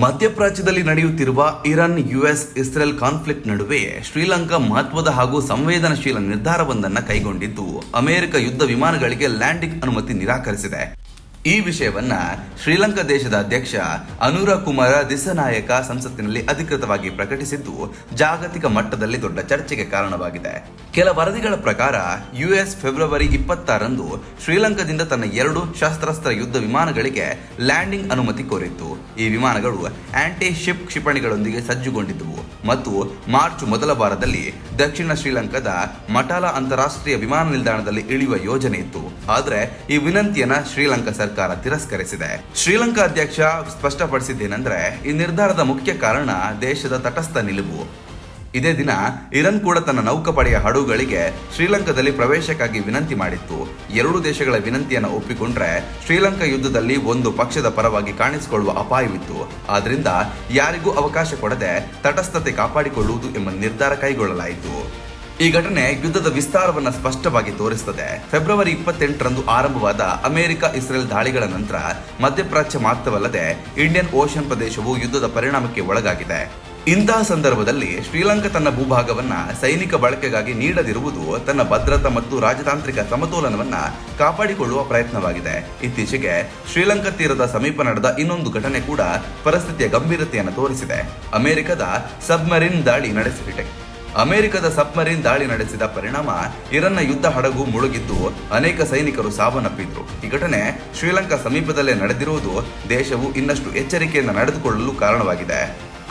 ಮಧ್ಯಪ್ರಾಚ್ಯದಲ್ಲಿ ನಡೆಯುತ್ತಿರುವ Iran US Israel conflict ನಡುವೆ ಶ್ರೀಲಂಕಾ ಮಹತ್ವದ ಹಾಗೂ ಸಂವೇದನಶೀಲ ನಿರ್ಧಾರವೊಂದನ್ನು ಕೈಗೊಂಡಿದ್ದು ಅಮೆರಿಕ ಯುದ್ಧ ವಿಮಾನಗಳಿಗೆ ಲ್ಯಾಂಡಿಂಗ್ ಅನುಮತಿ ನಿರಾಕರಿಸಿದೆ. ಈ ವಿಷಯವನ್ನ ಶ್ರೀಲಂಕಾ ದೇಶದ ಅಧ್ಯಕ್ಷ ಅನುರ ಕುಮಾರ ದಿಸ್ಸನಾಯಕ ಸಂಸತ್ತಿನಲ್ಲಿ ಅಧಿಕೃತವಾಗಿ ಪ್ರಕಟಿಸಿದ್ದು ಜಾಗತಿಕ ಮಟ್ಟದಲ್ಲಿ ದೊಡ್ಡ ಚರ್ಚೆಗೆ ಕಾರಣವಾಗಿದೆ. ಕೆಲ ವರದಿಗಳ ಪ್ರಕಾರ ಯುಎಸ್ ಫೆಬ್ರವರಿ 20ರಂದು ಶ್ರೀಲಂಕಾದಿಂದ ತನ್ನ 2 ಶಸ್ತ್ರಾಸ್ತ್ರ ಯುದ್ಧ ವಿಮಾನಗಳಿಗೆ ಲ್ಯಾಂಡಿಂಗ್ ಅನುಮತಿ ಕೋರಿತ್ತು. ಈ ವಿಮಾನಗಳು ಆಂಟಿ ಶಿಪ್ ಕ್ಷಿಪಣಿಗಳೊಂದಿಗೆ ಸಜ್ಜುಗೊಂಡಿದ್ದವು ಮತ್ತು ಮಾರ್ಚ್ ಮೊದಲ ವಾರದಲ್ಲಿ ದಕ್ಷಿಣ ಶ್ರೀಲಂಕಾದ ಮಟಾಲಾ ಅಂತಾರಾಷ್ಟ್ರೀಯ ವಿಮಾನ ನಿಲ್ದಾಣದಲ್ಲಿ ಇಳಿಯುವ ಯೋಜನೆ ಇತ್ತು. ಆದರೆ ಈ ವಿನಂತಿಯನ್ನ ಶ್ರೀಲಂಕಾ ಸರ್ಕಾರ ತಿರಸ್ಕರಿಸಿದೆ. ಶ್ರೀಲಂಕಾ ಅಧ್ಯಕ್ಷ ಸ್ಪಷ್ಟಪಡಿಸಿದ್ದೇನೆಂದ್ರೆ, ಈ ನಿರ್ಧಾರದ ಮುಖ್ಯ ಕಾರಣ ದೇಶದ ತಟಸ್ಥ ನಿಲುವು. ಇದೇ ದಿನ ಇರಾನ್ ಕೂಡ ತನ್ನ ನೌಕಾಪಡೆಯ ಹಡಗುಗಳಿಗೆ ಶ್ರೀಲಂಕಾದಲ್ಲಿ ಪ್ರವೇಶಕ್ಕಾಗಿ ವಿನಂತಿ ಮಾಡಿತ್ತು. 2 ದೇಶಗಳ ವಿನಂತಿಯನ್ನು ಒಪ್ಪಿಕೊಂಡ್ರೆ ಶ್ರೀಲಂಕಾ ಯುದ್ಧದಲ್ಲಿ ಒಂದು ಪಕ್ಷದ ಪರವಾಗಿ ಕಾಣಿಸಿಕೊಳ್ಳುವ ಅಪಾಯವಿತ್ತು. ಆದ್ರಿಂದ ಯಾರಿಗೂ ಅವಕಾಶ ಕೊಡದೆ ತಟಸ್ಥತೆ ಕಾಪಾಡಿಕೊಳ್ಳುವುದು ಎಂಬ ನಿರ್ಧಾರ ಕೈಗೊಳ್ಳಲಾಯಿತು. ಈ ಘಟನೆ ಯುದ್ಧದ ವಿಸ್ತಾರವನ್ನು ಸ್ಪಷ್ಟವಾಗಿ ತೋರಿಸುತ್ತದೆ. ಫೆಬ್ರವರಿ 28ರಂದು ಆರಂಭವಾದ ಅಮೆರಿಕ ಇಸ್ರೇಲ್ ದಾಳಿಗಳ ನಂತರ ಮಧ್ಯಪ್ರಾಚ್ಯ ಮಾತ್ರವಲ್ಲದೆ ಇಂಡಿಯನ್ ಓಷನ್ ಪ್ರದೇಶವು ಯುದ್ಧದ ಪರಿಣಾಮಕ್ಕೆ ಒಳಗಾಗಿದೆ. ಇಂತಹ ಸಂದರ್ಭದಲ್ಲಿ ಶ್ರೀಲಂಕಾ ತನ್ನ ಭೂಭಾಗವನ್ನ ಸೈನಿಕ ಬಳಕೆಗಾಗಿ ನೀಡದಿರುವುದು ತನ್ನ ಭದ್ರತಾ ಮತ್ತು ರಾಜತಾಂತ್ರಿಕ ಸಮತೋಲನವನ್ನ ಕಾಪಾಡಿಕೊಳ್ಳುವ ಪ್ರಯತ್ನವಾಗಿದೆ. ಇತ್ತೀಚೆಗೆ ಶ್ರೀಲಂಕಾ ತೀರದ ಸಮೀಪ ನಡೆದ ಇನ್ನೊಂದು ಘಟನೆ ಕೂಡ ಪರಿಸ್ಥಿತಿಯ ಗಂಭೀರತೆಯನ್ನು ತೋರಿಸಿದೆ. ಅಮೆರಿಕದ ಸಬ್ಮರೀನ್ ದಾಳಿ ನಡೆಸಿದ ಪರಿಣಾಮ ಇರಾನ್ನ ಯುದ್ಧ ಹಡಗು ಮುಳುಗಿದ್ದು ಅನೇಕ ಸೈನಿಕರು ಸಾವನ್ನಪ್ಪಿದ್ರು. ಈ ಘಟನೆ ಶ್ರೀಲಂಕಾ ಸಮೀಪದಲ್ಲೇ ನಡೆದಿರುವುದು ದೇಶವು ಇನ್ನಷ್ಟು ಎಚ್ಚರಿಕೆಯಿಂದ ನಡೆದುಕೊಳ್ಳಲು ಕಾರಣವಾಗಿದೆ.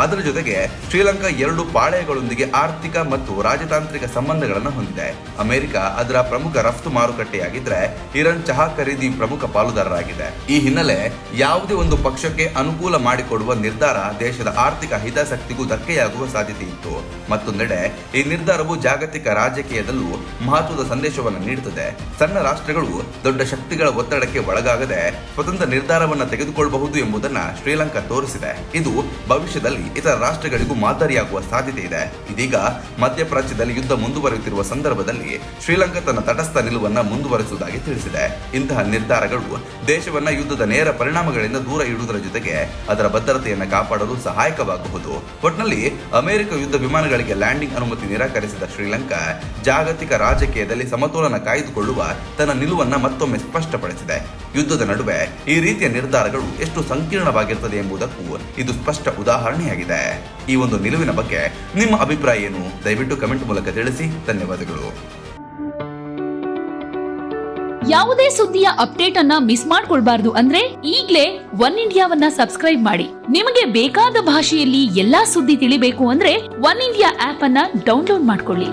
ಅದರ ಜೊತೆಗೆ ಶ್ರೀಲಂಕಾ 2 ಪಾಳೆಯಗಳೊಂದಿಗೆ ಆರ್ಥಿಕ ಮತ್ತು ರಾಜತಾಂತ್ರಿಕ ಸಂಬಂಧಗಳನ್ನು ಹೊಂದಿದೆ. ಅಮೆರಿಕ ಅದರ ಪ್ರಮುಖ ರಫ್ತು ಮಾರುಕಟ್ಟೆಯಾಗಿದ್ರೆ ಇರಾನ್ ಚಹಾ ಖರೀದಿ ಪ್ರಮುಖ ಪಾಲುದಾರರಾಗಿದೆ. ಈ ಹಿನ್ನೆಲೆ ಯಾವುದೇ ಒಂದು ಪಕ್ಷಕ್ಕೆ ಅನುಕೂಲ ಮಾಡಿಕೊಡುವ ನಿರ್ಧಾರ ದೇಶದ ಆರ್ಥಿಕ ಹಿತಾಸಕ್ತಿಗೂ ಧಕ್ಕೆಯಾಗುವ ಸಾಧ್ಯತೆ ಇತ್ತು. ಮತ್ತೊಂದೆಡೆ ಈ ನಿರ್ಧಾರವು ಜಾಗತಿಕ ರಾಜಕೀಯದಲ್ಲೂ ಮಹತ್ವದ ಸಂದೇಶವನ್ನು ನೀಡುತ್ತದೆ. ಸಣ್ಣ ರಾಷ್ಟ್ರಗಳು ದೊಡ್ಡ ಶಕ್ತಿಗಳ ಒತ್ತಡಕ್ಕೆ ಒಳಗಾಗದೆ ಸ್ವತಂತ್ರ ನಿರ್ಧಾರವನ್ನು ತೆಗೆದುಕೊಳ್ಳಬಹುದು ಎಂಬುದನ್ನು ಶ್ರೀಲಂಕಾ ತೋರಿಸಿದೆ. ಇದು ಭವಿಷ್ಯದಲ್ಲಿ ಇತರ ರಾಷ್ಟ್ರಗಳಿಗೂ ಮಾದರಿಯಾಗುವ ಸಾಧ್ಯತೆ ಇದೆ. ಇದೀಗ ಮಧ್ಯಪ್ರಾಚ್ಯದಲ್ಲಿ ಯುದ್ಧ ಮುಂದುವರಿಯುತ್ತಿರುವ ಸಂದರ್ಭದಲ್ಲಿ ಶ್ರೀಲಂಕಾ ತನ್ನ ತಟಸ್ಥ ನಿಲುವನ್ನು ಮುಂದುವರಿಸುವುದಾಗಿ ತಿಳಿಸಿದೆ. ಇಂತಹ ನಿರ್ಧಾರಗಳು ದೇಶವನ್ನ ಯುದ್ಧದ ನೇರ ಪರಿಣಾಮಗಳಿಂದ ದೂರ ಇಡುವುದರ ಜೊತೆಗೆ ಅದರ ಭದ್ರತೆಯನ್ನು ಕಾಪಾಡಲು ಸಹಾಯಕವಾಗಬಹುದು. ಒಟ್ನಲ್ಲಿ ಅಮೆರಿಕ ಯುದ್ಧ ವಿಮಾನಗಳಿಗೆ ಲ್ಯಾಂಡಿಂಗ್ ಅನುಮತಿ ನಿರಾಕರಿಸಿದ ಶ್ರೀಲಂಕಾ ಜಾಗತಿಕ ರಾಜಕೀಯದಲ್ಲಿ ಸಮತೋಲನ ಕಾಯ್ದುಕೊಳ್ಳುವ ತನ್ನ ನಿಲುವನ್ನು ಮತ್ತೊಮ್ಮೆ ಸ್ಪಷ್ಟಪಡಿಸಿದೆ. ಯುದ್ಧದ ನಡುವೆ ಈ ರೀತಿಯ ನಿರ್ಧಾರಗಳು ಎಷ್ಟು ಸಂಕೀರ್ಣವಾಗಿರುತ್ತದೆ ಎಂಬುದಕ್ಕೂ ಇದು ಸ್ಪಷ್ಟ ಉದಾಹರಣೆಯಾಗಿದೆ. ಈ ಒಂದು ನಿಲುವಿನ ಬಗ್ಗೆ ನಿಮ್ಮ ಅಭಿಪ್ರಾಯ ಏನು? ದಯವಿಟ್ಟು ಕಮೆಂಟ್ ಮೂಲಕ ತಿಳಿಸಿ. ಧನ್ಯವಾದಗಳು. ಯಾವುದೇ ಸುದ್ದಿಯ ಅಪ್ಡೇಟ್ ಅನ್ನ ಮಿಸ್ ಮಾಡ್ಕೊಳ್ಬಾರ್ದು ಅಂದ್ರೆ ಈಗ್ಲೇ ಒನ್ ಇಂಡಿಯಾವನ್ನ ಸಬ್ಸ್ಕ್ರೈಬ್ ಮಾಡಿ. ನಿಮಗೆ ಬೇಕಾದ ಭಾಷೆಯಲ್ಲಿ ಎಲ್ಲಾ ಸುದ್ದಿ ತಿಳಿಬೇಕು ಅಂದ್ರೆ ಒನ್ ಇಂಡಿಯಾ ಆಪ್ ಅನ್ನ ಡೌನ್ಲೋಡ್ ಮಾಡ್ಕೊಳ್ಳಿ.